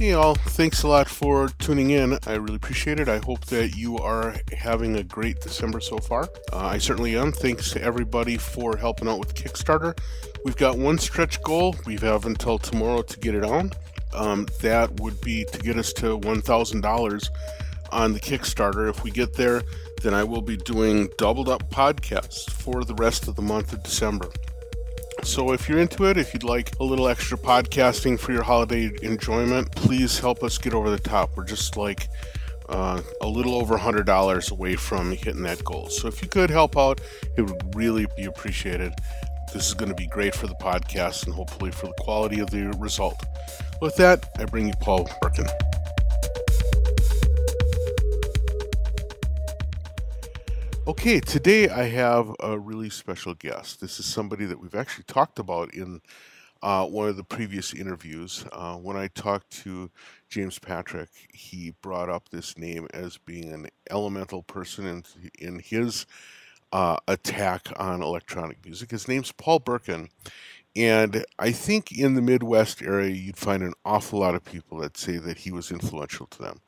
Hey all, thanks a lot for tuning in. I really appreciate it. I hope that you are having a great December so far. I certainly am. Thanks to everybody for helping out with Kickstarter. We've got one stretch goal. We have until tomorrow to get it on. That would be to get us to $1,000 on the Kickstarter. If we get there, then I will be doing doubled up podcasts for the rest of the month of December. So if you're into it, if you'd like a little extra podcasting for your holiday enjoyment, please help us get over the top. We're just like a little over $100 away from hitting that goal. So if you could help out, it would really be appreciated. This is going to be great for the podcast and hopefully for the quality of the result. With that, I bring you Paul Birken. Okay, today I have a really special guest. This is somebody that we've actually talked about in one of the previous interviews. When I talked to James Patrick, he brought up this name as being an elemental person in his attack on electronic music. His name's Paul Birken. And I think in the Midwest area, you'd find an awful lot of people that say that he was influential to them.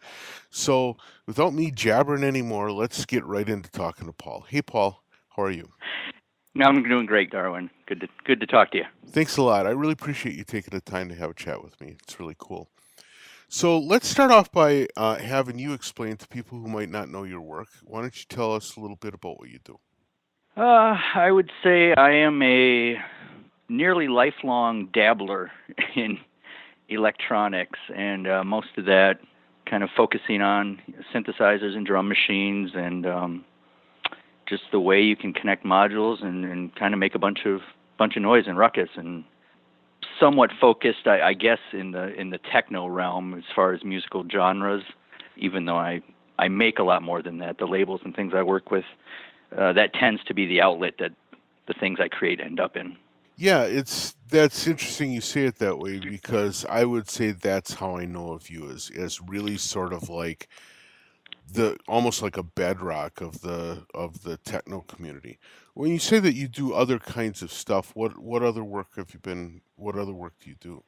So without me jabbering anymore, let's get right into talking to Paul. Hey, Paul, how are you? I'm doing great, Darwin. Good to talk to you. Thanks a lot. I really appreciate you taking the time to have a chat with me. It's really cool. So let's start off by having you explain to people who might not know your work. Why don't you tell us a little bit about what you do? I would say I am a nearly lifelong dabbler in electronics, and most of that kind of focusing on synthesizers and drum machines and just the way you can connect modules and kind of make a bunch of noise and ruckus, and somewhat focused, I guess, in the techno realm as far as musical genres, even though I make a lot more than that. The labels and things I work with, that tends to be the outlet that the things I create end up in. Yeah, that's interesting you say it that way, because I would say that's how I know of you, as really sort of like almost like a bedrock of the techno community. When you say that you do other kinds of stuff, what other work do you do?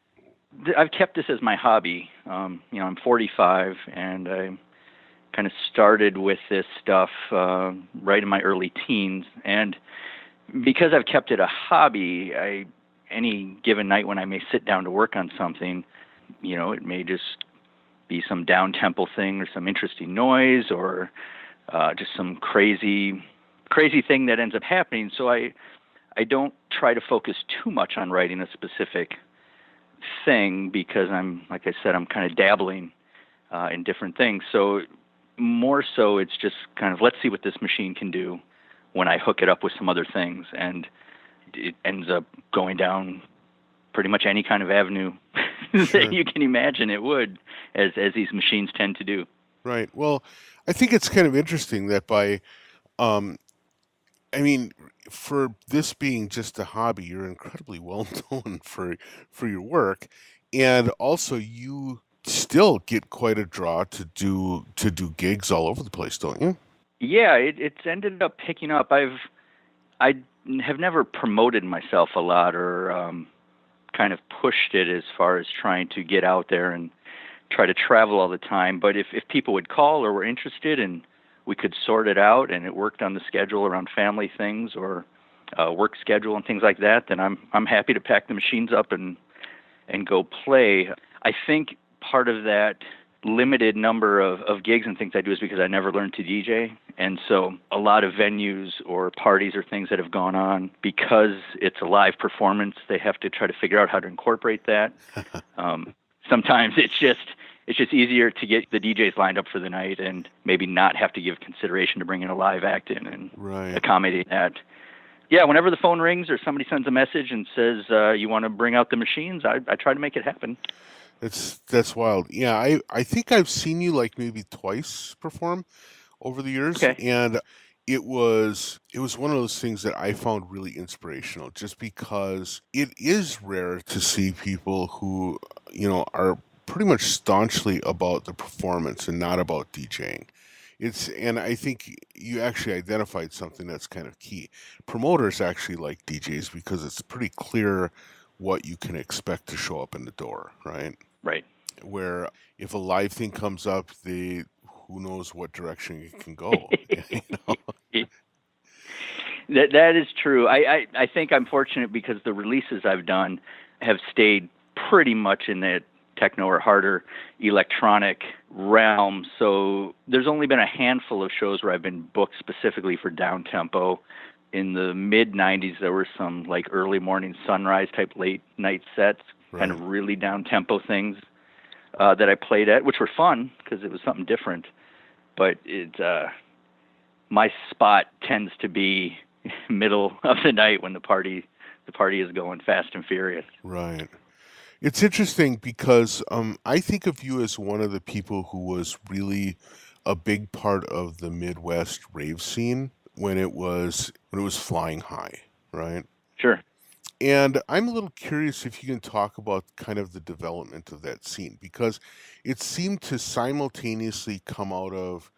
I've kept this as my hobby. I'm 45, and I kind of started with this stuff right in my early teens, and because I've kept it a hobby, any given night when I may sit down to work on something, it may just be some down-tempo thing or some interesting noise or just some crazy thing that ends up happening. So I don't try to focus too much on writing a specific thing because like I said, I'm kind of dabbling in different things. So more so it's just kind of, let's see what this machine can do when I hook it up with some other things, and it ends up going down pretty much any kind of avenue that you can imagine it would, as these machines tend to do. Right. Well, I think it's kind of interesting that for this being just a hobby, you're incredibly well known for your work, and also you still get quite a draw to do gigs all over the place, don't you? Yeah, it's ended up picking up. I have never promoted myself a lot or kind of pushed it as far as trying to get out there and try to travel all the time. But if people would call or were interested and we could sort it out and it worked on the schedule around family things or work schedule and things like that, then I'm happy to pack the machines up and go play. I think part of that limited number of gigs and things I do is because I never learned to DJ. And so a lot of venues or parties or things that have gone on, because it's a live performance, they have to try to figure out how to incorporate that. Sometimes it's just easier to get the DJs lined up for the night and maybe not have to give consideration to bringing a live act in and accommodate that. Yeah, whenever the phone rings or somebody sends a message and says, you want to bring out the machines, I try to make it happen. That's wild. Yeah, I think I've seen you like maybe twice perform over the years, okay. And it was one of those things that I found really inspirational, just because it is rare to see people who are pretty much staunchly about the performance and not about DJing. And I think you actually identified something that's kind of key. Promoters actually like DJs because it's pretty clear what you can expect to show up in the door, right? Right. where if a live thing comes up, who knows what direction it can go. You know? That is true. I think I'm fortunate because the releases I've done have stayed pretty much in that techno or harder electronic realm. So there's only been a handful of shows where I've been booked specifically for down tempo. In the mid 90s, there were some like early morning sunrise type late night sets, kind of really down tempo things that I played at, which were fun because it was something different. But my spot tends to be middle of the night when the party is going fast and furious. Right. It's interesting because I think of you as one of the people who was really a big part of the Midwest rave scene when it was flying high, right? Sure. And I'm a little curious if you can talk about kind of the development of that scene because it seemed to simultaneously come out of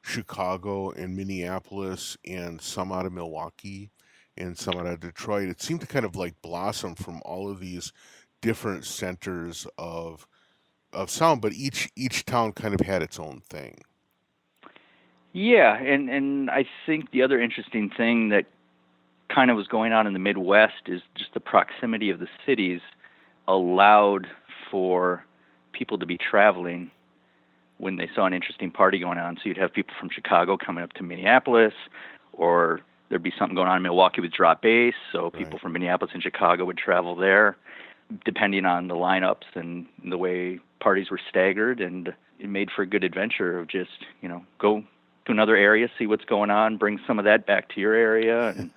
Chicago and Minneapolis and some out of Milwaukee and some out of Detroit. It seemed to kind of like blossom from all of these different centers of sound, but each town kind of had its own thing. Yeah, and I think the other interesting thing that kind of was going on in the Midwest is just the proximity of the cities allowed for people to be traveling when they saw an interesting party going on. So you'd have people from Chicago coming up to Minneapolis, or there'd be something going on in Milwaukee with drop bass, so people from Minneapolis and Chicago would travel there, depending on the lineups and the way parties were staggered, and it made for a good adventure of just, go to another area, see what's going on, bring some of that back to your area, and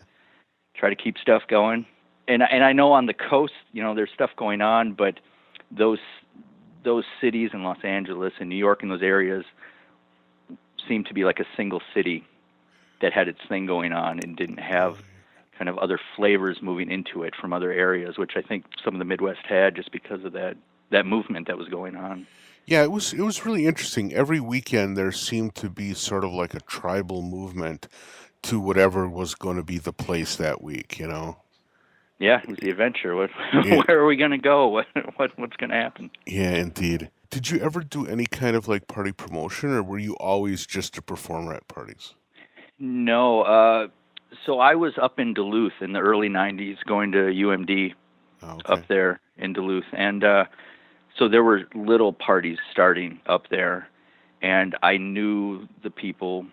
try to keep stuff going. And I know on the coast, there's stuff going on, but those cities in Los Angeles and New York and those areas seem to be like a single city that had its thing going on and didn't have kind of other flavors moving into it from other areas, which I think some of the Midwest had just because of that movement that was going on. Yeah, it was really interesting. Every weekend there seemed to be sort of like a tribal movement to whatever was going to be the place that week, Yeah, it was the adventure. Yeah. Where are we going to go? What's going to happen? Yeah, indeed. Did you ever do any kind of like party promotion, or were you always just a performer at parties? No. So I was up in Duluth in the early 90s going to UMD up there in Duluth. And so there were little parties starting up there, and I knew the people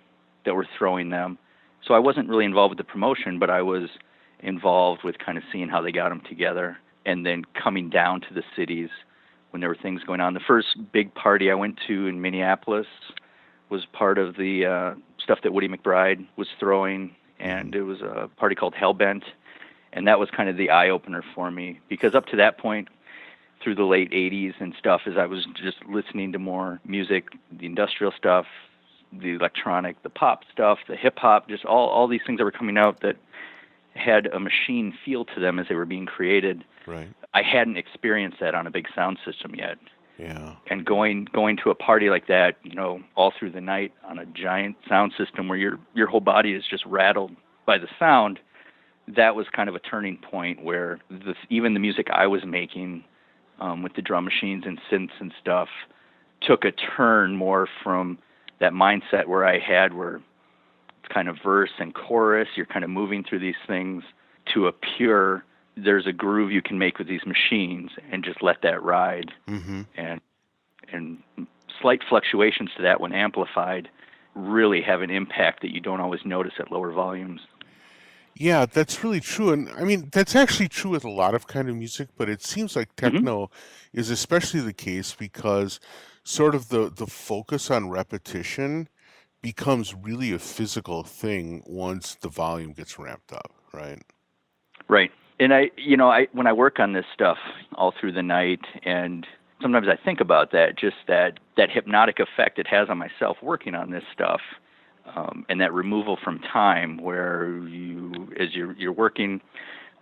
that were throwing them. So I wasn't really involved with the promotion, but I was involved with kind of seeing how they got them together and then coming down to the cities when there were things going on. The first big party I went to in Minneapolis was part of the stuff that Woody McBride was throwing, and it was a party called Hellbent, and that was kind of the eye-opener for me, because up to that point, through the late 80s and stuff, as I was just listening to more music, the industrial stuff, the electronic, the pop stuff, the hip-hop, just all these things that were coming out that had a machine feel to them as they were being created. Right. I hadn't experienced that on a big sound system yet. Yeah. And going to a party like that, all through the night on a giant sound system where your whole body is just rattled by the sound, that was kind of a turning point where even the music I was making with the drum machines and synths and stuff took a turn more from that mindset where it's kind of verse and chorus, you're kind of moving through these things, to a pure, there's a groove you can make with these machines and just let that ride. Mm-hmm. And slight fluctuations to that when amplified really have an impact that you don't always notice at lower volumes. Yeah, that's really true. And I mean, that's actually true with a lot of kind of music, but it seems like techno is especially the case because sort of the focus on repetition becomes really a physical thing once the volume gets ramped up, right? Right. And I when I work on this stuff all through the night, and sometimes I think about that, just that hypnotic effect it has on myself working on this stuff. And that removal from time, where as you're working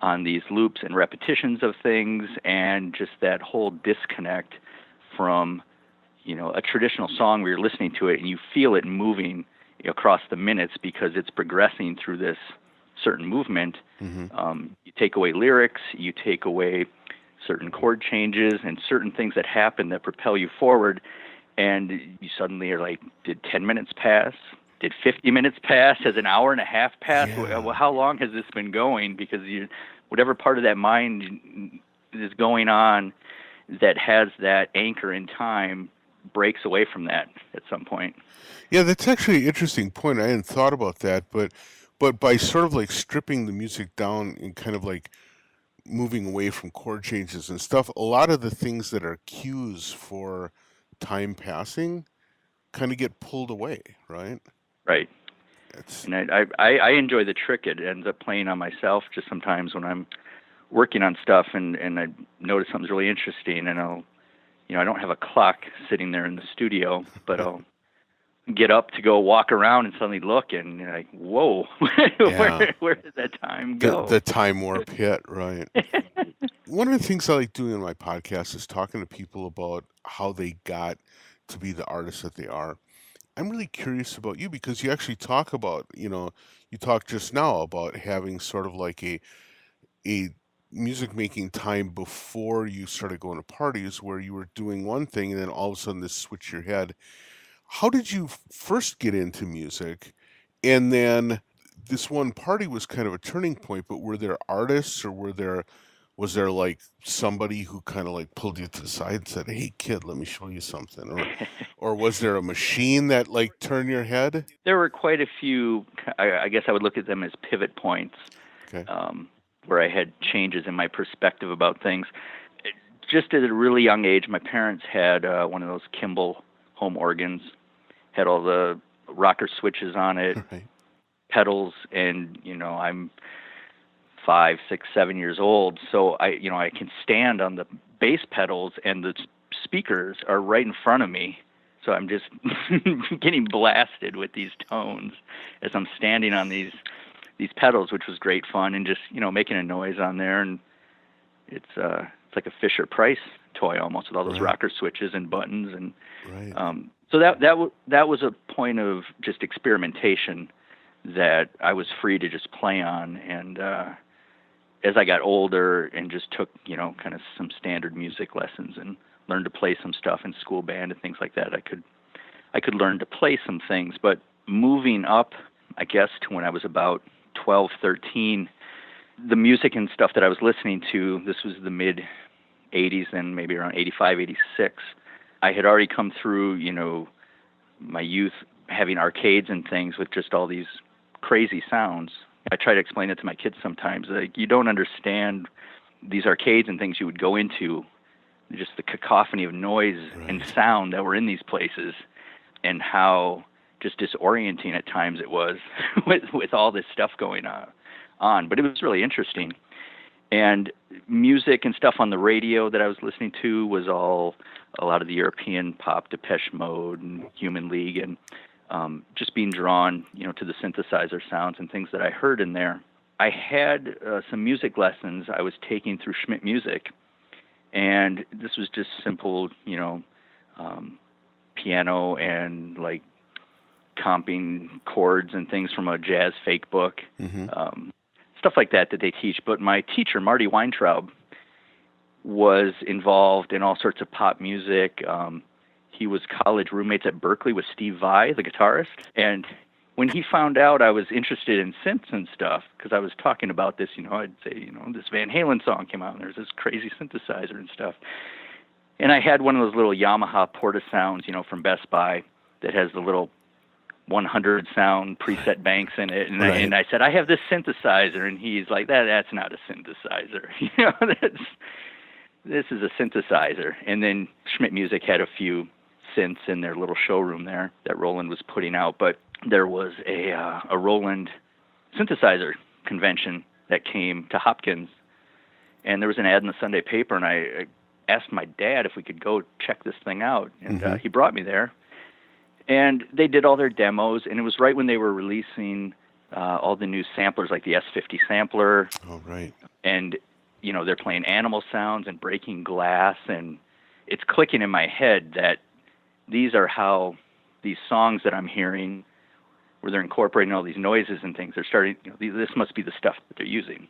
on these loops and repetitions of things, and just that whole disconnect from, a traditional song where you're listening to it and you feel it moving across the minutes because it's progressing through this certain movement. Mm-hmm. You take away lyrics, you take away certain chord changes and certain things that happen that propel you forward, and you suddenly are like, did 10 minutes pass? Did 50 minutes pass? Has an hour and a half passed? Yeah. Well, how long has this been going? Because whatever part of that mind is going on that has that anchor in time breaks away from that at some point. Yeah, that's actually an interesting point. I hadn't thought about that, but by sort of like stripping the music down and kind of like moving away from chord changes and stuff, a lot of the things that are cues for time passing kind of get pulled away, right? Right. It's And I enjoy the trick. It ends up playing on myself just sometimes when I'm working on stuff and I notice something's really interesting, and I don't have a clock sitting there in the studio, but I'll get up to go walk around and suddenly look, and you're like, whoa, yeah, where did that time go? the time warp hit, right? One of the things I like doing on my podcast is talking to people about how they got to be the artists that they are. I'm really curious about you because you actually talk about, you talked just now about having sort of like a music making time before you started going to parties where you were doing one thing and then all of a sudden this switched your head. How did you first get into music? And then this one party was kind of a turning point, but were there artists or was there like somebody who kind of like pulled you to the side and said, "Hey kid, let me show you something," or was there a machine that like turned your head? There were quite a few. I guess I would look at them as pivot points, Okay. where I had changes in my perspective about things. Just at a really young age, my parents had one of those Kimball home organs, had all the rocker switches on it, Right. pedals, and I'm 5, 6, 7 years old, so I can stand on the bass pedals, and the speakers are right in front of me. So I'm just getting blasted with these tones as I'm standing on these pedals, which was great fun, and just making a noise on there. And it's like a Fisher Price toy almost, with all those Right. rocker switches and buttons. And Right. so that was a point of just experimentation that I was free to just play on. And as I got older and just took kind of some standard music lessons and learned to play some stuff in school band and things like that, I could learn to play some things. But moving up, I guess, to when I was about 12, 13, the music and stuff that I was listening to, this was the mid 80s and maybe around 85, 86. I had already come through, my youth having arcades and things with just all these crazy sounds. I try to explain it to my kids sometimes. Like, you don't understand these arcades and things you would go into, just the cacophony of noise and sound that were in these places, and how just disorienting at times it was with all this stuff going on. But it was really interesting. And music and stuff on the radio that I was listening to was all a lot of the European pop, Depeche Mode and Human League, and just being drawn, to the synthesizer sounds and things that I heard in there. I had some music lessons I was taking through Schmidt Music, and this was just simple, piano and like comping chords and things from a jazz fake book, stuff like that they teach. But my teacher, Marty Weintraub, was involved in all sorts of pop music. He was college roommates at Berkeley with Steve Vai, the guitarist. And when he found out I was interested in synths and stuff, because I was talking about this, I'd say, this Van Halen song came out and there's this crazy synthesizer and stuff. And I had one of those little Yamaha Portasounds, from Best Buy that has the little 100 sound preset banks in it. And, Right. I said, I have this synthesizer. And he's like, that's not a synthesizer. This is a synthesizer. And then Schmidt Music had a few synths in their little showroom there that Roland was putting out. But there was a Roland synthesizer convention that came to Hopkins. And there was an ad in the Sunday paper, and I asked my dad if we could go check this thing out. And he brought me there. And they did all their demos, and it was right when they were releasing all the new samplers, like the S50 sampler. Oh, right. And, they're playing animal sounds and breaking glass, and it's clicking in my head that these are how these songs that I'm hearing, where they're incorporating all these noises and things, they're starting, this must be the stuff that they're using.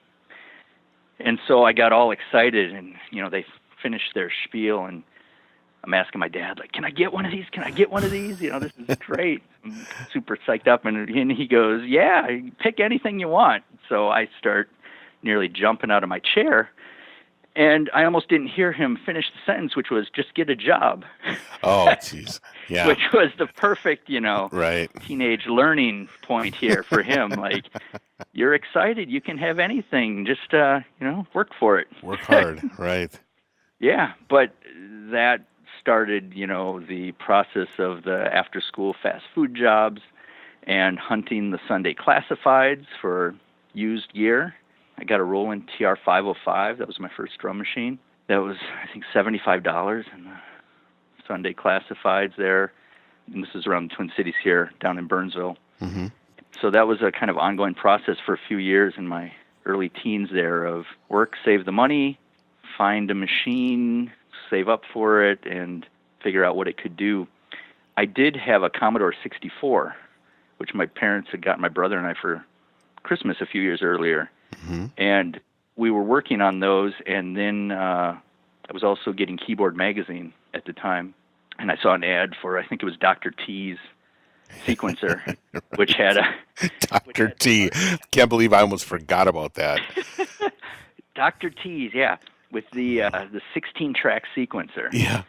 And so I got all excited, and they finished their spiel, and I'm asking my dad, like, can I get one of these? Can I get one of these? This is great. I'm super psyched up. And he goes, yeah, pick anything you want. So I start nearly jumping out of my chair. And I almost didn't hear him finish the sentence, which was, just get a job. Oh, jeez. Yeah. Which was the perfect, right. teenage learning point here for him. Like, you're excited. You can have anything. Just, work for it. Work hard. Right. Yeah. But that started, the process of the after-school fast food jobs and hunting the Sunday classifieds for used gear. I got a Roland TR-505. That was my first drum machine. That was, I think, $75 in the Sunday classifieds there. And this is around the Twin Cities here, down in Burnsville. Mm-hmm. So that was a kind of ongoing process for a few years in my early teens there of work, save the money, find a machine, save up for it, and figure out what it could do. I did have a Commodore 64, which my parents had gotten my brother and I for Christmas a few years earlier. Mm-hmm. And we were working on those, and then I was also getting Keyboard Magazine at the time, and I saw an ad for, I think it was Dr. T's sequencer, which had a... Dr. T. Can't believe I almost forgot about that. Dr. T's, yeah, with the 16-track sequencer. Yeah.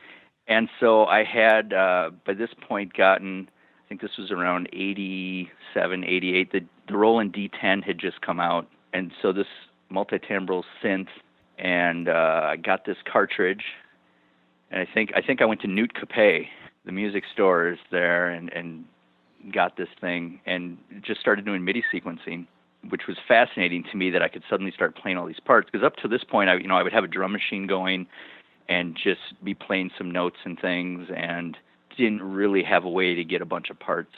And so I had, by this point, gotten, I think this was around 87, 88, the Roland D10 had just come out. And so this multi-timbral synth, and I got this cartridge, and I think I went to Newt Capet, the music stores there, and got this thing, and just started doing MIDI sequencing, which was fascinating to me that I could suddenly start playing all these parts. Because up to this point, I would have a drum machine going and just be playing some notes and things, and didn't really have a way to get a bunch of parts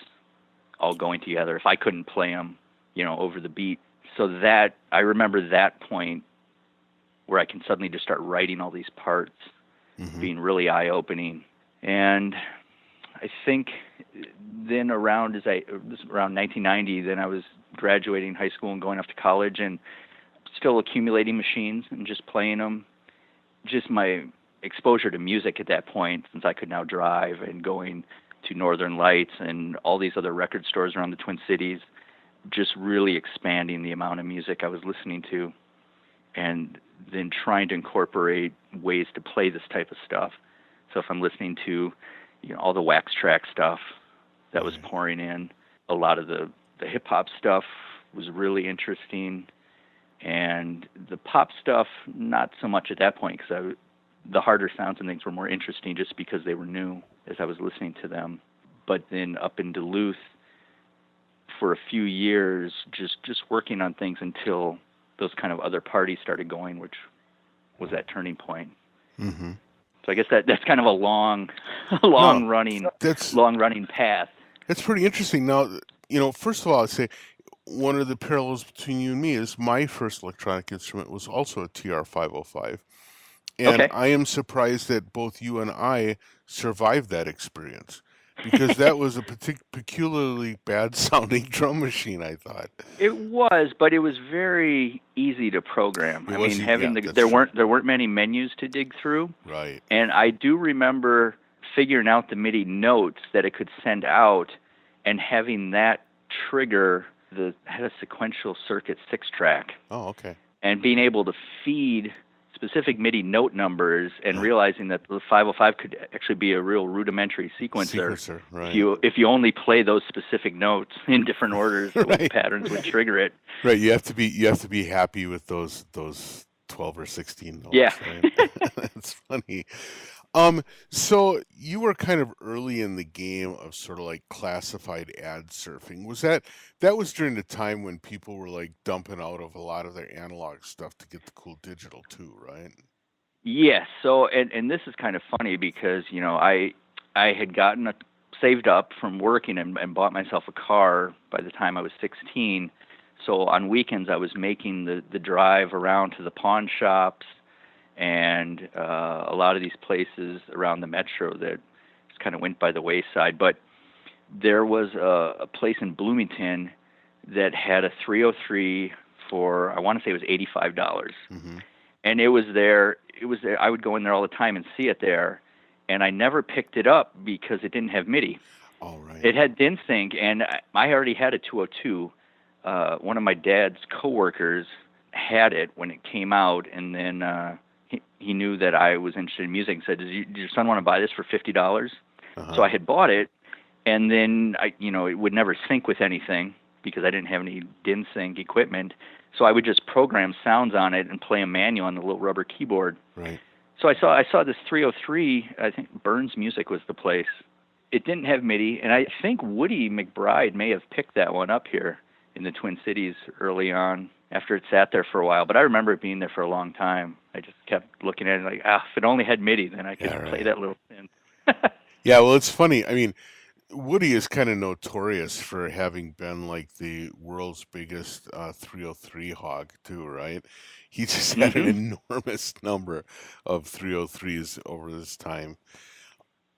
all going together if I couldn't play them, over the beat. So that, I remember that point where I can suddenly just start writing all these parts, mm-hmm. being really eye-opening. And I think then around 1990, then I was graduating high school and going off to college and still accumulating machines and just playing them. Just my exposure to music at that point, since I could now drive, and going to Northern Lights and all these other record stores around the Twin Cities, just really expanding the amount of music I was listening to, and then trying to incorporate ways to play this type of stuff. So if I'm listening to, all the wax track stuff that was pouring in, a lot of the hip hop stuff was really interesting, and the pop stuff not so much at that point, because the harder sounds and things were more interesting just because they were new as I was listening to them. But then up in Duluth, for a few years, just working on things until those kind of other parties started going, which was that turning point. Mm-hmm. So I guess that's kind of a long running path. That's pretty interesting. Now, first of all, I'd say one of the parallels between you and me is my first electronic instrument was also a TR-505. And okay. I am surprised that both you and I survived that experience, because that was a peculiarly bad-sounding drum machine, I thought. It was, but it was very easy to program. There weren't many menus to dig through. Right. And I do remember figuring out the MIDI notes that it could send out, and having that trigger had a sequential circuit 6-track. Oh, okay. And being able to feed specific MIDI note numbers, and realizing that the 505 could actually be a real rudimentary sequencer. Right. If you only play those specific notes in different orders, right. those patterns would trigger it. Right. You have to be happy with those 12 or 16 notes. Yeah. Right? That's funny. So you were kind of early in the game of sort of like classified ad surfing. That was during the time when people were like dumping out of a lot of their analog stuff to get the cool digital too, right? Yes. So, and this is kind of funny because, I had gotten saved up from working and bought myself a car by the time I was 16. So on weekends I was making the drive around to the pawn shops and a lot of these places around the metro that just kind of went by the wayside. But there was a place in Bloomington that had a 303 for, I want to say it was $85. Mm-hmm. and it was there. I would go in there all the time and see it there, and I never picked it up because it didn't have MIDI. All right. It had DIN sync, and I already had a 202. One of my dad's coworkers had it when it came out, and then he knew that I was interested in music and said, "Does your son want to buy this for $50?" Uh-huh. So I had bought it, and then it would never sync with anything because I didn't have any DIN sync equipment. So I would just program sounds on it and play a manual on the little rubber keyboard. Right. So I saw this 303. I think Burns Music was the place. It didn't have MIDI, and I think Woody McBride may have picked that one up here in the Twin Cities early on after it sat there for a while. But I remember it being there for a long time. I just kept looking at it like, if it only had MIDI, then I could play that little thing. Yeah, well, it's funny. I mean, Woody is kind of notorious for having been like the world's biggest 303 hog too, right? He just had an enormous number of 303s over this time.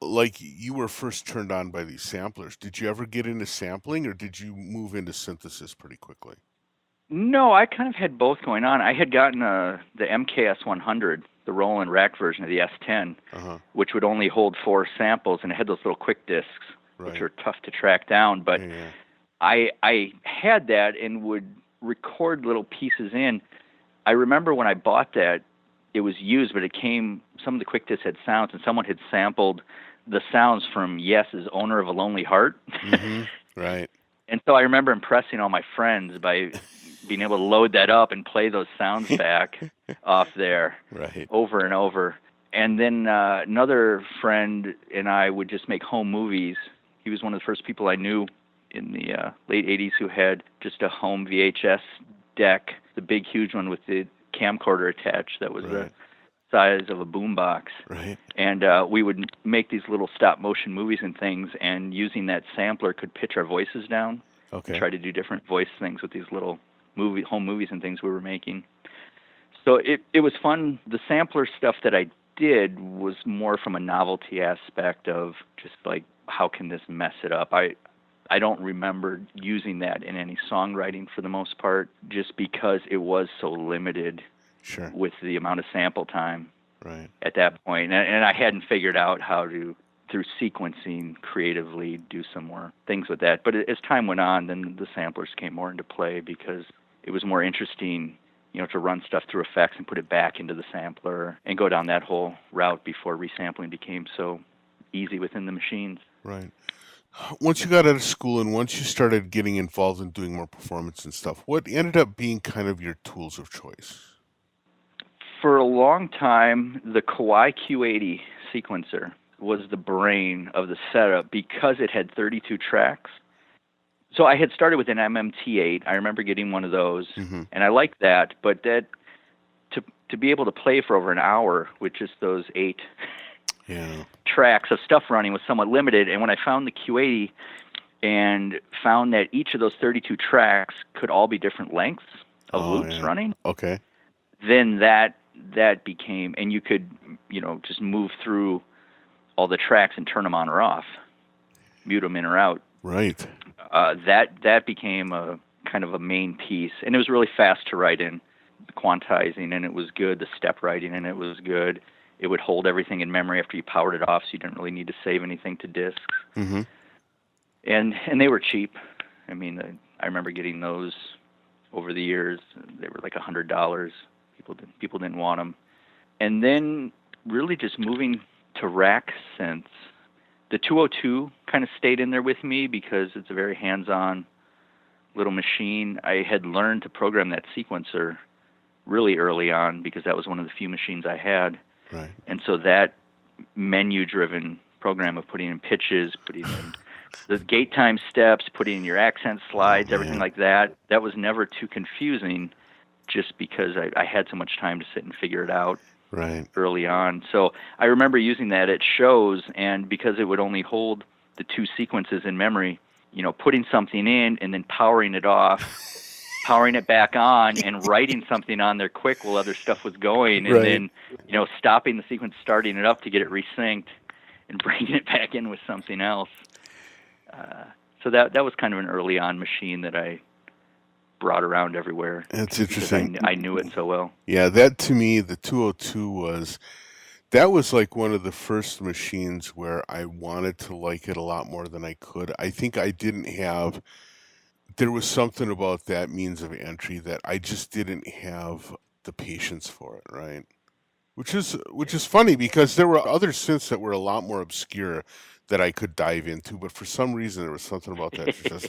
Like, you were first turned on by these samplers. Did you ever get into sampling, or did you move into synthesis pretty quickly? No, I kind of had both going on. I had gotten the MKS 100, the Roland rack version of the S10, which would only hold 4 samples, and it had those little quick discs, which are tough to track down. But I had that and would record little pieces in. I remember when I bought that, it was used, but some of the quick discs had sounds, and someone had sampled the sounds from Yes's Owner of a Lonely Heart. Right. And so I remember impressing all my friends by being able to load that up and play those sounds back off there over and over. And then another friend and I would just make home movies. He was one of the first people I knew in the late 80s who had just a home VHS deck, the big, huge one with the camcorder attached that was the size of a boombox. Right. And we would make these little stop-motion movies and things, and using that sampler could pitch our voices down. Okay. Try to do different voice things with these little home movies and things we were making. So it was fun. The sampler stuff that I did was more from a novelty aspect of just like, how can this mess it up? I don't remember using that in any songwriting for the most part, just because it was so limited with the amount of sample time at that point. And I hadn't figured out how to, through sequencing, creatively do some more things with that. But as time went on, then the samplers came more into play because it was more interesting, to run stuff through effects and put it back into the sampler and go down that whole route before resampling became so easy within the machines. Right. Once you got out of school and once you started getting involved in doing more performance and stuff, what ended up being kind of your tools of choice? For a long time, the Kawai Q80 sequencer was the brain of the setup because it had 32 tracks. So I had started with an MMT8. I remember getting one of those, and I liked that, but that to be able to play for over an hour with just those 8 tracks of stuff running was somewhat limited. And when I found the Q80 and found that each of those 32 tracks could all be different lengths of loops running, then that became, and you could, just move through all the tracks and turn them on or off, mute them in or out. Right. That became a kind of a main piece, and it was really fast to write in, the quantizing, and it was good. The step writing, and it was good. It would hold everything in memory after you powered it off, so you didn't really need to save anything to disks. And they were cheap. I mean, I remember getting those over the years. They were like $100. People didn't want them. And then really just moving to rack synths. The 202 kind of stayed in there with me because it's a very hands-on little machine. I had learned to program that sequencer really early on because that was one of the few machines I had. Right. And so that menu-driven program of putting in pitches, putting in the gate time steps, putting in your accent slides, everything like that, that was never too confusing just because I had so much time to sit and figure it out early on. So I remember using that at shows, and because it would only hold the 2 sequences in memory, putting something in and then powering it off, powering it back on, and writing something on there quick while other stuff was going, and then, stopping the sequence, starting it up to get it resynced, and bringing it back in with something else. So that was kind of an early on machine that I brought around everywhere That's because interesting. I knew it so well. Yeah, that to me, the 202 that was like one of the first machines where I wanted to like it a lot more than I could. I think I didn't have, there was something about that means of entry that I just didn't have the patience for it, right? Which is funny because there were other synths that were a lot more obscure that I could dive into, but for some reason there was something about that that just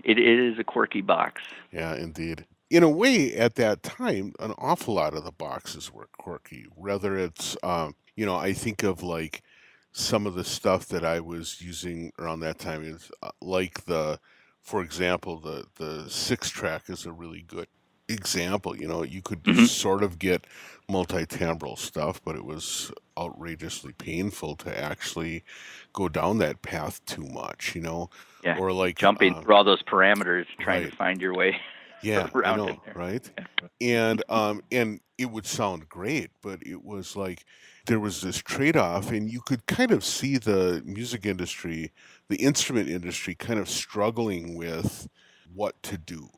It is a quirky box. yeah, indeed. In a way, at that time, an awful lot of the boxes were quirky. Whether it's, I think of like some of the stuff that I was using around that time is like for example, the 6 track is a really good example. You could Hmm. sort of get multi-timbral stuff, but it was outrageously painful to actually go down that path too much. Yeah, Or like, jumping through all those parameters, trying right. to find your way Yeah, I around in know, there. right? And it would sound great, but it was like there was this trade-off, and you could kind of see the music industry, the instrument industry kind of struggling with what to do.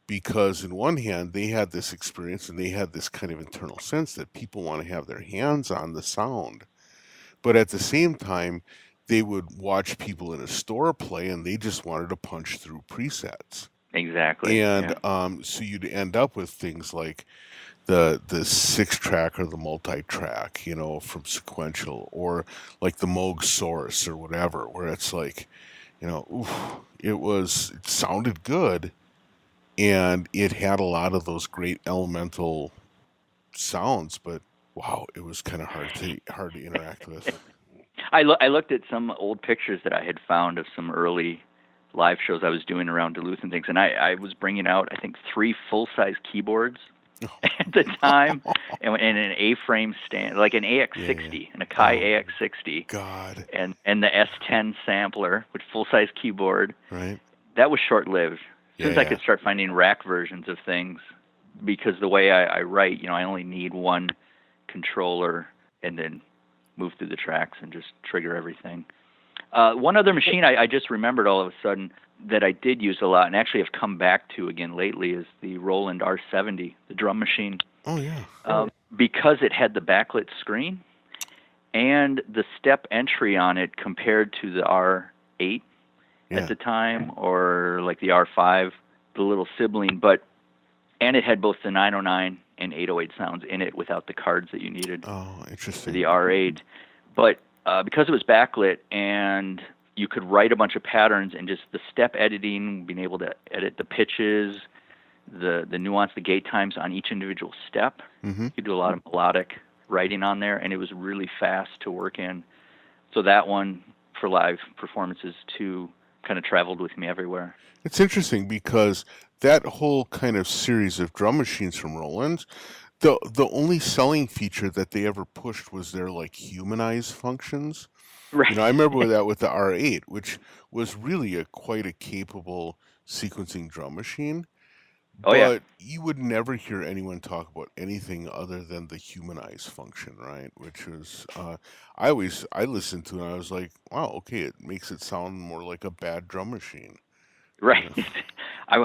Because in one hand, they had this experience and they had this kind of internal sense that people want to have their hands on the sound. But at the same time, they would watch people in a store play and they just wanted to punch through presets. Exactly. And Yeah. so you'd end up with things like the 6 track or the multi-track, from sequential, or like the Moog Source or whatever, where it's like, oof, it sounded good, and it had a lot of those great elemental sounds, but wow, it was kind of hard to interact with. I looked at some old pictures that I had found of some early live shows I was doing around Duluth and things, and I was bringing out, I think, 3 full-size keyboards at the time, and an A-frame stand, like an Yeah, yeah. AX60, an Akai Oh AX60, God, and the S10 sampler with full-size keyboard. right? That was short-lived. As soon Yeah, as I yeah. could start finding rack versions of things, because the way I write, I only need one controller and then move through the tracks and just trigger everything. One other machine I just remembered all of a sudden that I did use a lot and actually have come back to again lately is the Roland R70, the drum machine. Oh yeah. Because it had the backlit screen and the step entry on it compared to the R8 Yeah. at the time, or like the R5, the little sibling, and it had both the 909 and 808 sounds in it without the cards that you needed Oh, for interesting. the R8. But because it was backlit and you could write a bunch of patterns and just the step editing, being able to edit the pitches, the nuance, the gate times on each individual step. Mm-hmm. You could do a lot of melodic writing on there, and it was really fast to work in. So that one for live performances too kind of traveled with me everywhere. It's interesting because that whole kind of series of drum machines from Roland, the only selling feature that they ever pushed was their like humanize functions. Right. I remember that with the R8, which was really quite a capable sequencing drum machine. Oh yeah. But you would never hear anyone talk about anything other than the humanize function, right? Which was I listened to it and I was like, wow, okay, it makes it sound more like a bad drum machine. Right. I,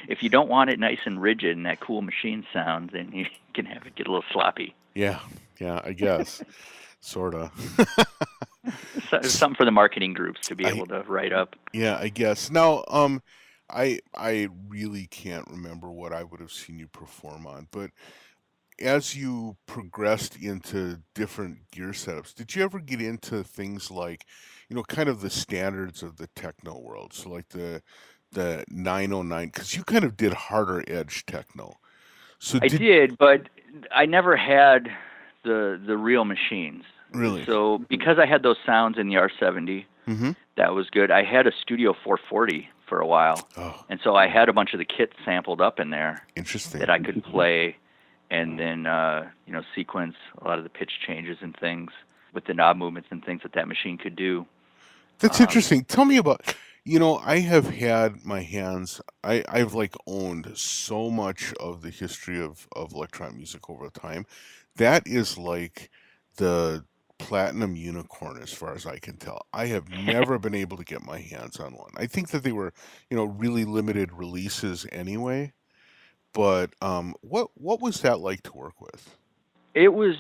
if you don't want it nice and rigid and that cool machine sound, then you can have it get a little sloppy. Yeah, I guess, sorta. So it's something for the marketing groups to be I able to write up. Yeah, I guess. Now, I really can't remember what I would have seen you perform on, but as you progressed into different gear setups, did you ever get into things like, kind of the standards of the techno world? So like the 909, because you kind of did harder edge techno. So I did, but I never had the real machines. really? So because I had those sounds in the R70, Mm-hmm. that was good. I had a Studio 440 for a while, Oh, and so I had a bunch of the kits sampled up in there interesting. that I could play, and then sequence a lot of the pitch changes and things with the knob movements and things that machine could do. That's interesting. Tell me about, I have had my hands, I've like owned so much of the history of electronic music over time. That is like the Platinum Unicorn, as far as I can tell. I have never been able to get my hands on one. I think that they were, really limited releases anyway. But what was that like to work with? It was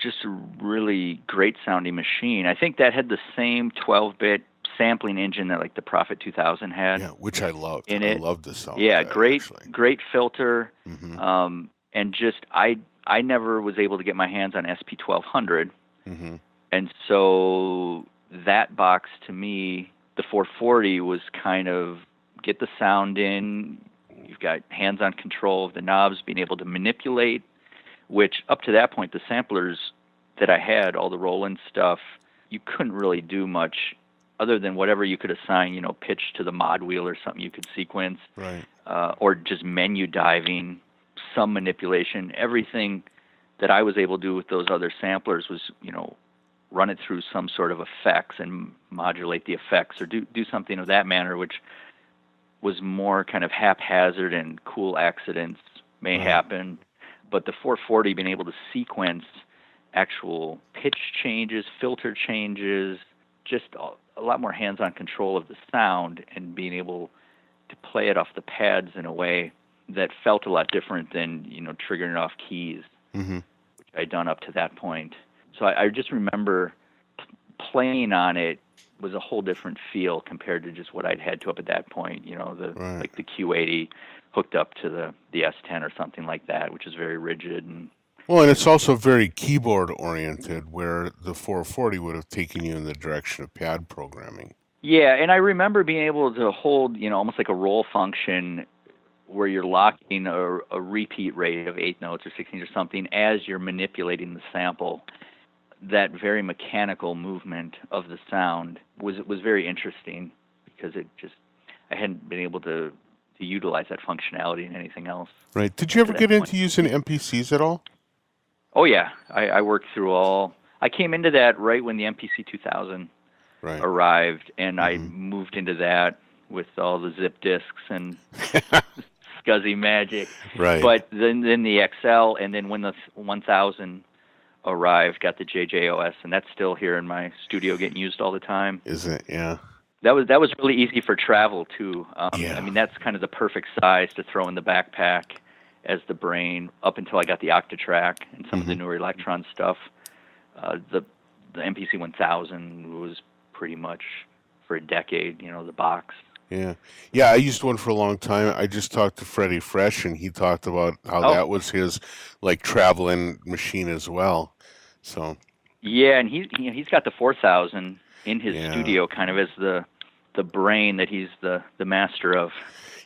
just a really great sounding machine. I think that had the same 12-bit sampling engine that like the Prophet 2000 had Yeah, which I loved. in I it. loved the sound Yeah, of that great actually. great filter. Hmm. And just I never was able to get my hands on SP 1200, Hmm. and so that box to me, the 440 was kind of get the sound in. You've got hands-on control of the knobs, being able to manipulate, which up to that point, the samplers that I had, all the Roland stuff, you couldn't really do much other than whatever you could assign, pitch to the mod wheel or something you could sequence, Right. or just menu diving, some manipulation. Everything that I was able to do with those other samplers was, run it through some sort of effects and modulate the effects or do something of that manner, which was more kind of haphazard and cool accidents may Right. happen. But the 440 being able to sequence actual pitch changes, filter changes, just a lot more hands-on control of the sound and being able to play it off the pads in a way that felt a lot different than, triggering off keys, Hmm. which I'd done up to that point. So I just remember playing on it was a whole different feel compared to just what I'd had to up at that point. Right. Like the Q80 hooked up to the S10 or something like that, which is very rigid. And Well, and it's also very keyboard oriented, where the 440 would have taken you in the direction of pad programming. yeah, and I remember being able to hold, almost like a roll function where you're locking a repeat rate of 8 notes or 16 or something as you're manipulating the sample. That very mechanical movement of the sound was very interesting because I hadn't been able to utilize that functionality in anything else Right. Did you to ever that get point. into using MPCs at all? Oh yeah, I worked through all. I came into that right when the MPC 2000 Right. arrived, and I Hmm. moved into that with all the zip disks and SCSI magic. Right. But then the XL, and then when the 1000 arrived, got the JJOS, and that's still here in my studio getting used all the time. Isn't it? Yeah. That was really easy for travel too. Yeah. I mean, that's kind of the perfect size to throw in the backpack as the brain. Up until I got the Octatrack and some of the newer Electron stuff, the MPC 1000 was pretty much for a decade. The box. Yeah. Yeah, I used one for a long time. I just talked to Freddie Fresh, and he talked about how Oh, that was his like traveling machine as well. So yeah, and he's got the 4000 in his yeah. studio, kind of as the brain that he's the master of.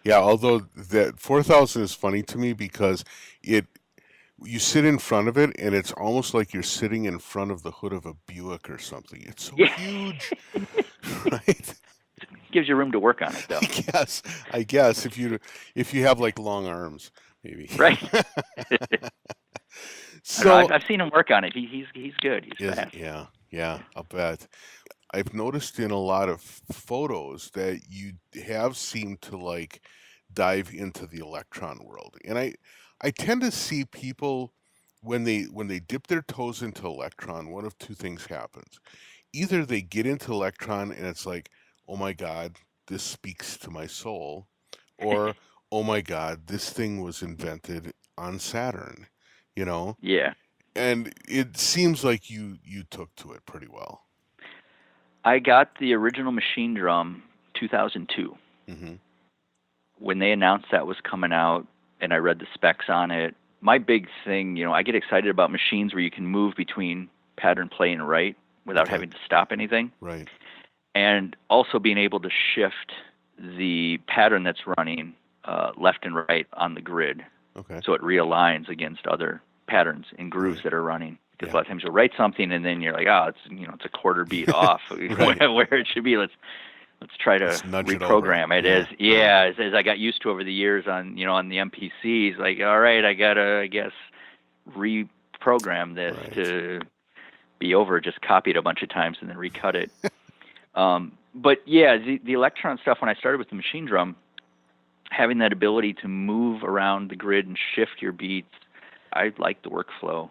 Yeah, although that 4000 is funny to me because you sit in front of it and it's almost like you're sitting in front of the hood of a Buick or something. It's so Yeah, huge, right? gives you room to work on it though. I guess if you have like long arms, maybe. Right. I don't know, So I've seen him work on it. He's good. He's fast. yeah, I'll bet. I've noticed in a lot of photos that you have seemed to like dive into the electron world. And I tend to see people when they dip their toes into electron, one of two things happens. Either they get into electron and it's like, "Oh my god, this speaks to my soul," or "Oh my god, this thing was invented on Saturn," you know? Yeah. And it seems like you took to it pretty well. I got the original Machine Drum 2002 Mhm. when they announced that was coming out, and I read the specs on it. My big thing, I get excited about machines where you can move between pattern play and write without Okay. having to stop anything, Right. and also being able to shift the pattern that's running left and right on the grid, Okay. so it realigns against other patterns and grooves Right. that are running. Because Yeah. a lot of times you'll write something and then you're like, it's a quarter beat off Right. where it should be. Let's try to Just nudge it over. reprogram it. Yeah. Right. As I got used to over the years on the MPCs. Like, all right, I gotta, I guess, reprogram this Right. to be over. Just copy it a bunch of times and then recut it. But yeah, the Electron stuff, when I started with the Machine Drum, having that ability to move around the grid and shift your beats, I liked the workflow.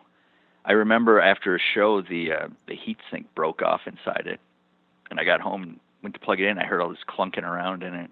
I remember after a show, the heat sink broke off inside it, and I got home and went to plug it in. I heard all this clunking around in it,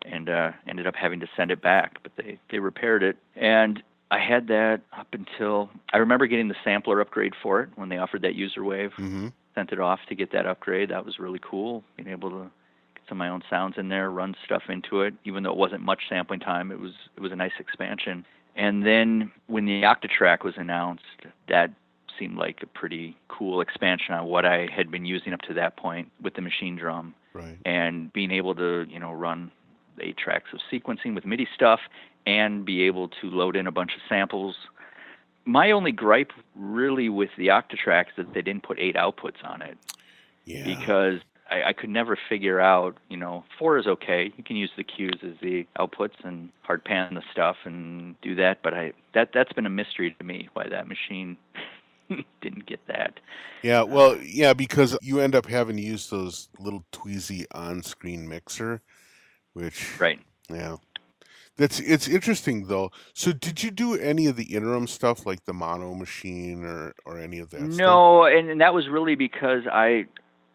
and ended up having to send it back. But they repaired it, and I had that up until I remember getting the sampler upgrade for it when they offered that user wave. Mm-hmm. Sent it off to get that upgrade. That was really cool, being able to get some of my own sounds in there, run stuff into it. Even though it wasn't much sampling time, it was a nice expansion. And then when the Octatrack was announced, that seemed like a pretty cool expansion on what I had been using up to that point with the machine drum. Right. And being able to, run 8 tracks of sequencing with MIDI stuff and be able to load in a bunch of samples. My only gripe really with the Octatrack is that they didn't put 8 outputs on it. Yeah. Because I could never figure out, 4 is okay. You can use the cues as the outputs and hard pan the stuff and do that. But that's been a mystery to me, why that machine didn't get that. Yeah, well, yeah, because you end up having to use those little tweezy on-screen mixer, which... Right. Yeah. It's interesting, though. So did you do any of the interim stuff, like the mono machine or any of that stuff? No, and that was really because I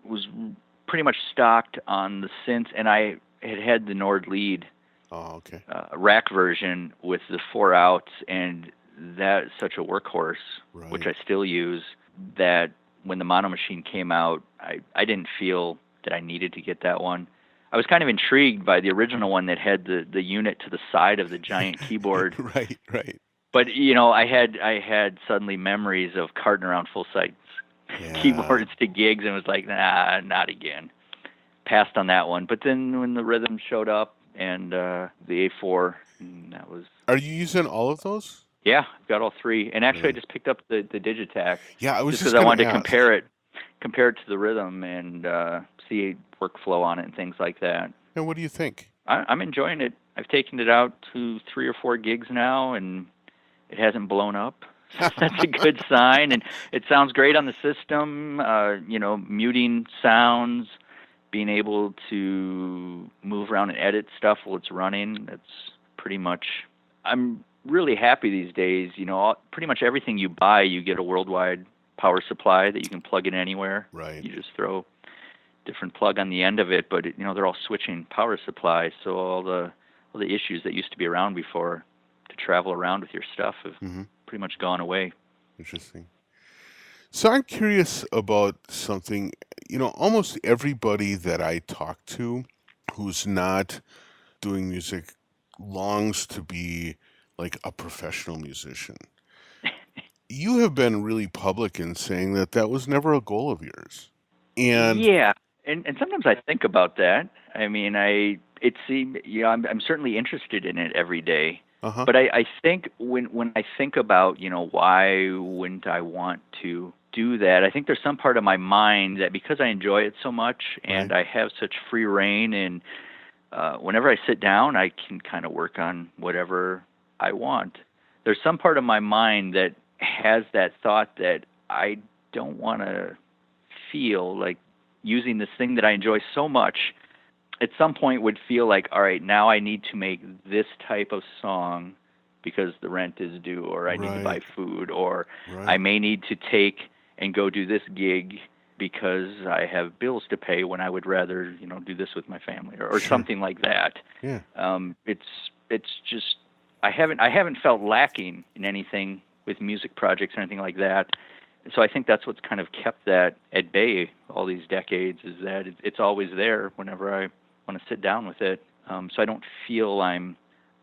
was pretty much stocked on the synth, and I had the Nord lead rack version with the 4 outs, and that's such a workhorse, right. which I still use, that when the mono machine came out, I didn't feel that I needed to get that one. I was kind of intrigued by the original one that had the unit to the side of the giant keyboard. Right. But I had suddenly memories of carting around full-size keyboards to gigs, and was like, nah, not again. Passed on that one. But then when the rhythm showed up and the A4, that was... Are you using all of those? Yeah, I've got all 3. And actually, I just picked up the Digitac. Yeah, I was just because I wanted to compare it to the rhythm and see workflow on it and things like that. And what do you think? I'm enjoying it. I've taken it out to 3 or 4 gigs now, and it hasn't blown up. That's a good sign, and it sounds great on the system. Muting sounds, being able to move around and edit stuff while it's running. That's pretty much. I'm really happy these days. Pretty much everything you buy, you get a worldwide power supply that you can plug in anywhere. Right. You just throw different plug on the end of it, but they're all switching power supplies, so all the issues that used to be around before to travel around with your stuff have pretty much gone away. Interesting. So I'm curious about something. Almost everybody that I talk to who's not doing music longs to be like a professional musician. You have been really public in saying that was never a goal of yours. And yeah, and sometimes I think about that. I mean, I'm certainly interested in it every day. But I think when I think about, why wouldn't I want to do that, I think there's some part of my mind that because I enjoy it so much and I have such free reign, and whenever I sit down, I can kind of work on whatever I want. There's some part of my mind that has that thought that I don't want to feel like using this thing that I enjoy so much at some point would feel like, all right, now I need to make this type of song because the rent is due, or I need to buy food, or I may need to take and go do this gig because I have bills to pay when I would rather, do this with my family, or something like that. Yeah. It's just I haven't felt lacking in anything with music projects or anything like that. So I think that's what's kind of kept that at bay all these decades, is that it's always there whenever I want to sit down with it. So I don't feel I'm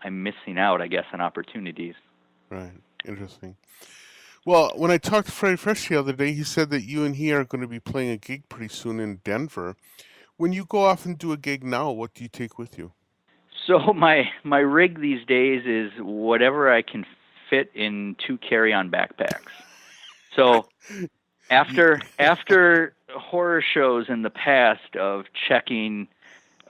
missing out, I guess, on opportunities. Right. Interesting. Well, when I talked to Freddie Fresh the other day, he said that you and he are going to be playing a gig pretty soon in Denver. When you go off and do a gig now, what do you take with you? So my rig these days is whatever I can fit in 2 carry-on backpacks. So after horror shows in the past of checking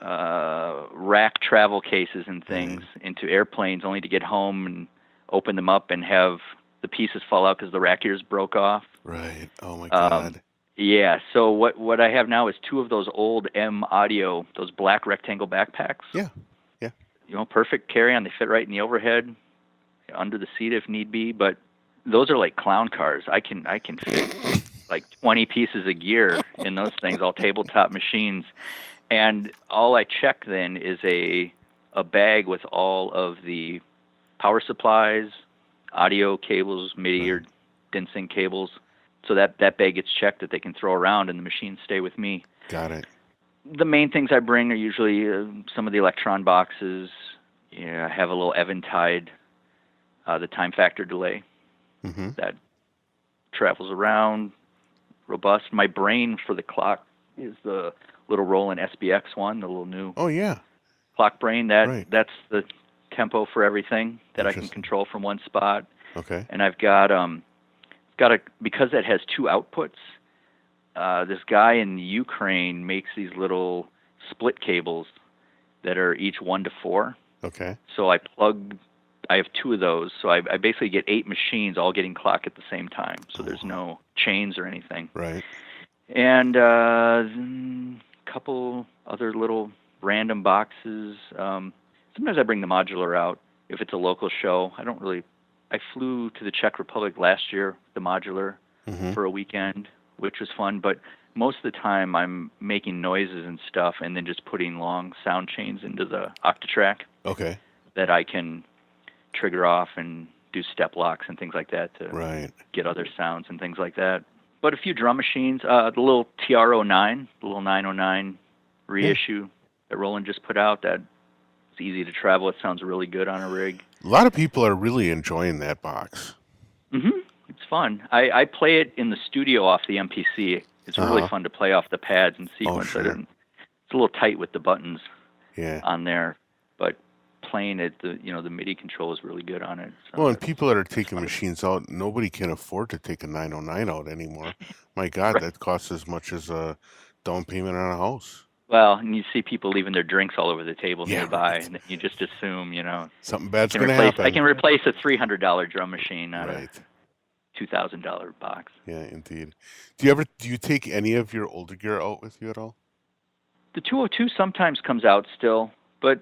rack travel cases and things into airplanes only to get home and open them up and have the pieces fall out because the rack ears broke off. Right. Oh my God. Yeah. So what I have now is 2 of those old M Audio, those black rectangle backpacks. Yeah. Perfect carry-on. They fit right in the overhead, under the seat if need be. But those are like clown cars. I can fit like 20 pieces of gear in those things, all tabletop machines. And all I check then is a bag with all of the power supplies, audio cables, MIDI or DIN-sync cables. So that bag gets checked that they can throw around and the machines stay with me. Got it. The main things I bring are usually some of the Electron boxes. I have a little Eventide, the time factor delay that travels around, robust. My brain for the clock is the little Roland SBX one, the little new clock brain. That's the tempo for everything that I can control from one spot. Okay. And I've got because it has two outputs. This guy in Ukraine makes these little split cables that are each 1 to 4. Okay. So I have 2 of those. So I basically get 8 machines all getting clock at the same time. So there's no chains or anything. Right. And a couple other little random boxes. Sometimes I bring the modular out if it's a local show. I flew to the Czech Republic last year, the modular, for a weekend, which was fun. But most of the time I'm making noises and stuff and then just putting long sound chains into the Octatrack that I can trigger off and do step locks and things like that to get other sounds and things like that. But a few drum machines, the little TR-09, the little 909 reissue that Roland just put out, that's easy to travel. It sounds really good on a rig. A lot of people are really enjoying that box. It's fun. I play it in the studio off the MPC. It's really fun to play off the pads and sequence it. And it's a little tight with the buttons on there, but playing it, the MIDI control is really good on it. So well, and people that are taking machines out, nobody can afford to take a 909 out anymore. My God, that costs as much as a down payment on a house. Well, and you see people leaving their drinks all over the table nearby, and you just assume, something bad's going to happen. I can replace a $300 drum machine on a $2,000 box. Yeah, indeed. Do you take any of your older gear out with you at all? The 202 sometimes comes out still, but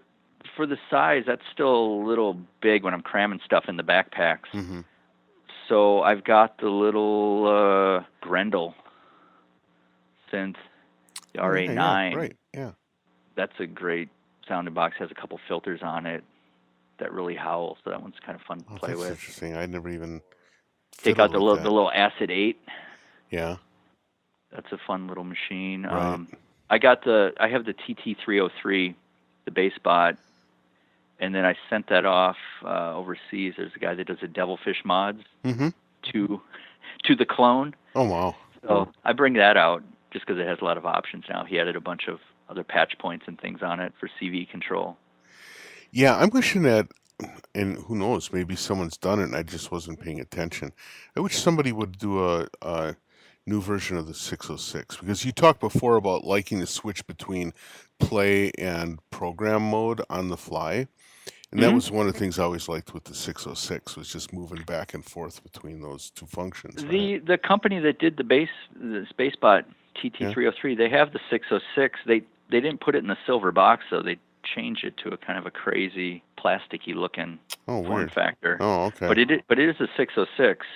for the size, that's still a little big when I'm cramming stuff in the backpacks. So I've got the little Grendel synth, the RA9. That's a great sounding box. Has a couple filters on it that really howl, so that one's kind of fun to play with. Interesting. I never even take out the little Acid 8. Yeah, that's a fun little machine. Right. I have the TT303, the bass bot, and then I sent that off overseas. There's a guy that does the Devilfish mods to the clone. Oh wow! So I bring that out just because it has a lot of options now. He added a bunch of other patch points and things on it for CV control. Yeah, I'm wishing that, and who knows, maybe someone's done it and I just wasn't paying attention. I wish somebody would do a new version of the 606, because you talked before about liking to switch between play and program mode on the fly. And that was one of the things I always liked with the 606, was just moving back and forth between those two functions. The company that did the SpaceBot TT303, they have the 606. They didn't put it in the silver box, though. They changed it to a kind of a crazy plasticky looking form factor. Oh, okay. But it is a 606.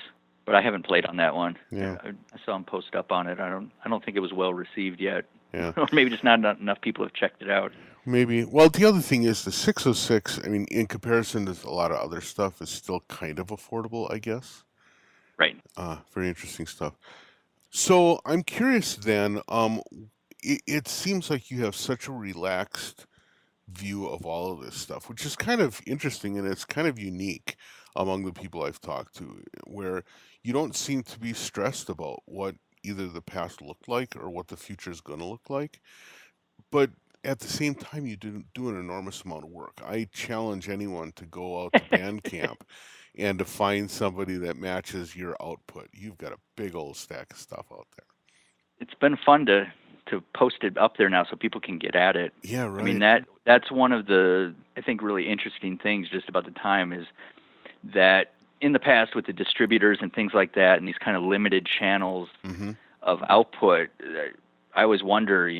But I haven't played on that one. Yeah. I saw him post up on it. I don't think it was well received yet. Yeah. Or maybe just not enough people have checked it out. Maybe. Well, the other thing is the 606, I mean, in comparison to a lot of other stuff, is still kind of affordable, I guess. Right. Very interesting stuff. So I'm curious then, it seems like you have such a relaxed view of all of this stuff, which is kind of interesting, and it's kind of unique among the people I've talked to, where you don't seem to be stressed about what either the past looked like or what the future is going to look like. But at the same time, you do an enormous amount of work. I challenge anyone to go out to Bandcamp and to find somebody that matches your output. You've got a big old stack of stuff out there. It's been fun to post it up there now so people can get at it. Yeah, right. I mean, that's one of the, I think, really interesting things just about the time is that in the past with the distributors and things like that and these kind of limited channels of output, I always wonder,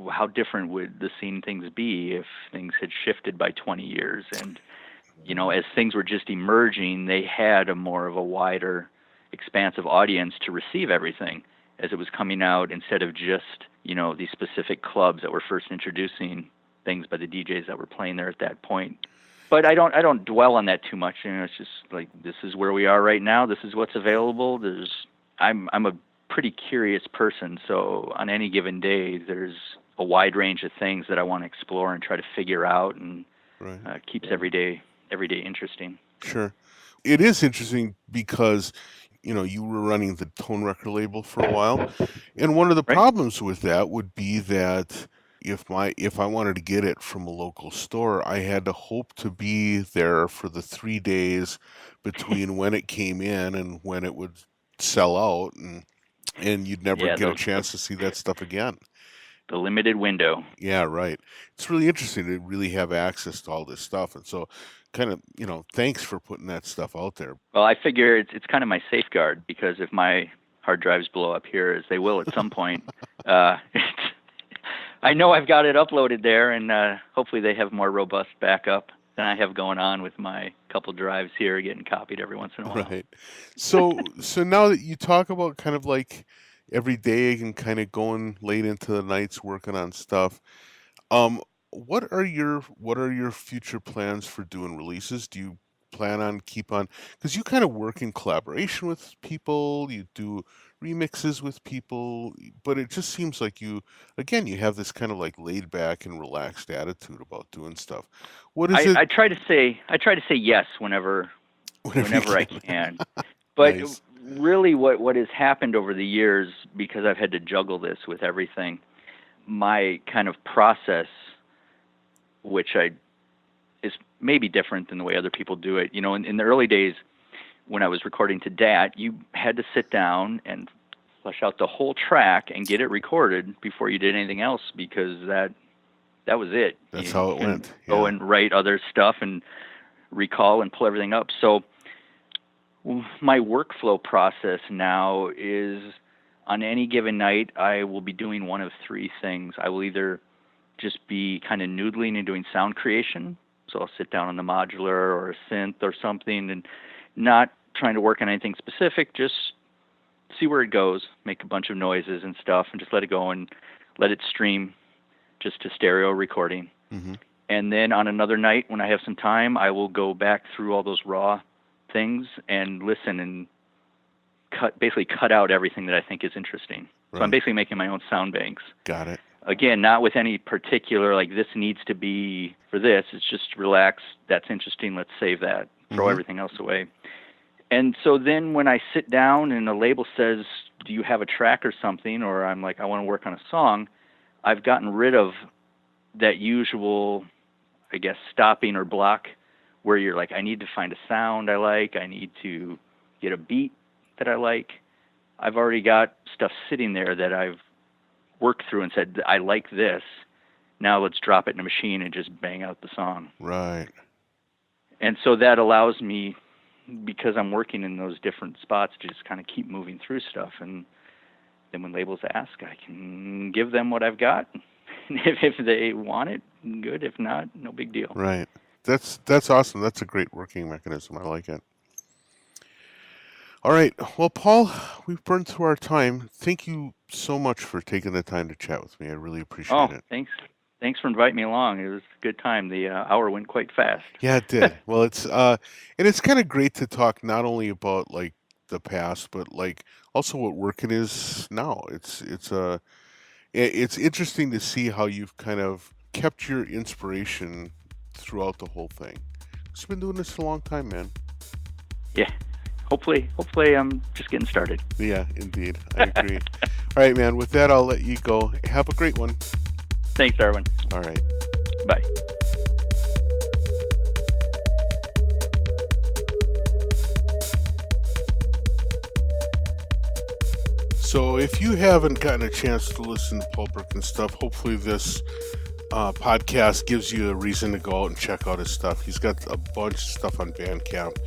how different would the scene things be if things had shifted by 20 years? And, as things were just emerging, they had a more of a wider, expansive audience to receive everything as it was coming out, instead of just, these specific clubs that were first introducing things by the DJs that were playing there at that point. But I don't dwell on that too much. It's just like, this is where we are right now. This is what's available. I'm a pretty curious person, so on any given day, there's a wide range of things that I want to explore and try to figure out, and keeps every day interesting. Sure. It is interesting because, you were running the Tonewrecker label for a while, and one of the problems with that would be that if I wanted to get it from a local store, I had to hope to be there for the 3 days between when it came in and when it would sell out, and you'd never get a chance to see that stuff again. The limited window. Yeah, right. It's really interesting to really have access to all this stuff, and so kind of, thanks for putting that stuff out there. Well, I figure it's kind of my safeguard, because if my hard drives blow up here, as they will at some point, I know I've got it uploaded there, and hopefully they have more robust backup than I have going on with my couple drives here getting copied every once in a while. Right. So now that you talk about kind of like every day and kind of going late into the nights working on stuff, what are your future plans for doing releases? Do you plan on because you kind of work in collaboration with people, you do remixes with people, but it just seems like you have this kind of like laid back and relaxed attitude about doing stuff. What is it? I try to say yes whenever I can. But nice. Really what has happened over the years, because I've had to juggle this with everything, my kind of process, which is maybe different than the way other people do it. In the early days when I was recording to DAT, you had to sit down and flesh out the whole track and get it recorded before you did anything else, because that was it. That's how it went. Yeah. Go and write other stuff and recall and pull everything up. So my workflow process now is, on any given night, I will be doing one of three things. I will either just be kind of noodling and doing sound creation. So I'll sit down on the modular or a synth or something and not trying to work on anything specific, just see where it goes, make a bunch of noises and stuff, and just let it go and let it stream just to stereo recording. Mm-hmm. And then on another night when I have some time, I will go back through all those raw things and listen and basically cut out everything that I think is interesting. Right. So I'm basically making my own sound banks. Got it. Again, not with any particular, like, this needs to be for this. It's just relax. That's interesting. Let's save that. Throw everything else away. And so then when I sit down and the label says, do you have a track or something? Or I'm like, I want to work on a song. I've gotten rid of that usual, I guess, stopping or block where you're like, I need to find a sound I like. I need to get a beat that I like. I've already got stuff sitting there that I've worked through and said, I like this. Now let's drop it in a machine and just bang out the song. Right. And so that allows me, because I'm working in those different spots, to just kind of keep moving through stuff. And then when labels ask, I can give them what I've got. If they want it, good. If not, no big deal. Right. That's awesome. That's a great working mechanism. I like it. All right. Well, Paul, we've burned through our time. Thank you so much for taking the time to chat with me. I really appreciate it. Thanks for inviting me along. It was a good time. The hour went quite fast. Yeah, it did. Well, it's and it's kind of great to talk not only about like the past, but like also what working is now. It's interesting to see how you've kind of kept your inspiration throughout the whole thing. You've been doing this a long time, man. Yeah. Hopefully I'm just getting started. Yeah, indeed. I agree. All right, man. With that, I'll let you go. Have a great one. Thanks, Darwin. All right. Bye. So if you haven't gotten a chance to listen to Paul Birken's stuff, hopefully this podcast gives you a reason to go out and check out his stuff. He's got a bunch of stuff on Bandcamp.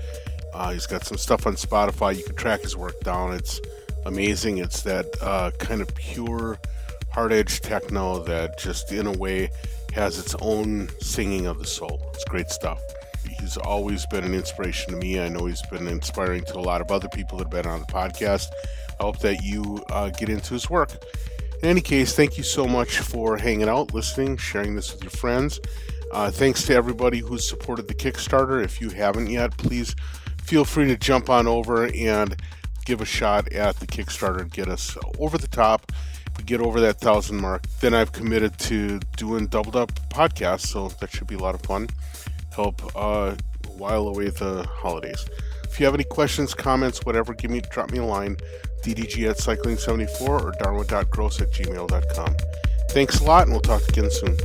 He's got some stuff on Spotify. You can track his work down. It's amazing. It's that kind of pure hard-edge techno that just in a way has its own singing of the soul. It's great stuff. He's always been an inspiration to me. I know he's been inspiring to a lot of other people that have been on the podcast. I hope that you get into his work. In any case, thank you so much for hanging out, listening, sharing this with your friends. Thanks to everybody who's supported the Kickstarter. If you haven't yet, please feel free to jump on over and give a shot at the Kickstarter and get us over the top. If we get over that 1,000 mark, then I've committed to doing Doubled Up podcasts, so that should be a lot of fun. Help while away the holidays. If you have any questions, comments, whatever, drop me a line, ddg@cycling74 or darwin.gross@gmail.com. Thanks a lot, and we'll talk again soon.